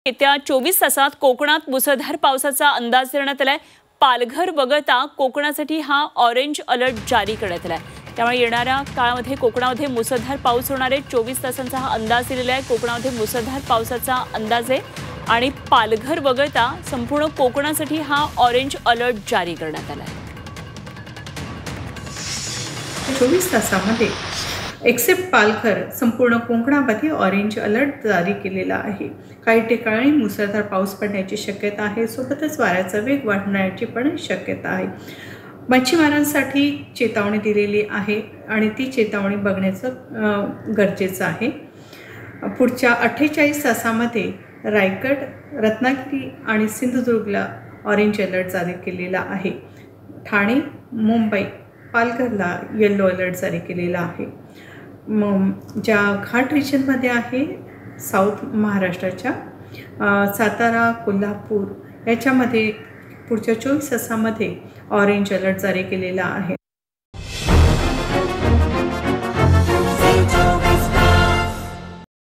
येत्या 24 तासात कोकणात मुसळधार पावसाचा अंदाज देण्यात आलाय। पालघर वगळता कोकणासाठी हा ऑरेंज अलर्ट जारी करण्यात आलाय। त्यामुळे येणाऱ्या काळामध्ये कोकणामध्ये मुसळधार पाऊस होणार आहे। 24 तासांचा हा अंदाज दिलेला आहे। कोकणामध्ये मुसळधार पावसाचा अंदाज आहे आणि पालघर वगळता संपूर्ण कोकणासाठी हा ऑरेंज अलर्ट जारी करण्यात आलाय। 24 तासामध्ये एक्सेप्ट पालघर संपूर्ण कोकणामध्ये ऑरेंज अलर्ट जारी केलेला आहे। काही ठिकाणी मुसळधार पाऊस पडण्याची शक्यता आहे, सोबतच वाऱ्याचा वेग वाढण्याची पण शक्यता आहे। मच्छीमारांसाठी चेतावणी दिलेली आहे आणि ती चेतावणी बघण्याचं गरजेचं आहे। पुढच्या 48 तासामध्ये रायगड, रत्नागिरी आणि सिंधुदुर्गला ऑरेंज अलर्ट जारी केलेला आहे। ठाणे, मुंबई, पालघरला येलो अलर्ट जारी केलेला आहे। ज्या घाट रिजनमध्ये आहे साऊथ महाराष्ट्राच्या सातारा, कोल्हापूर याच्यामध्ये पुढच्या 24 तासामध्ये ऑरेंज अलर्ट जारी केलेला आहे।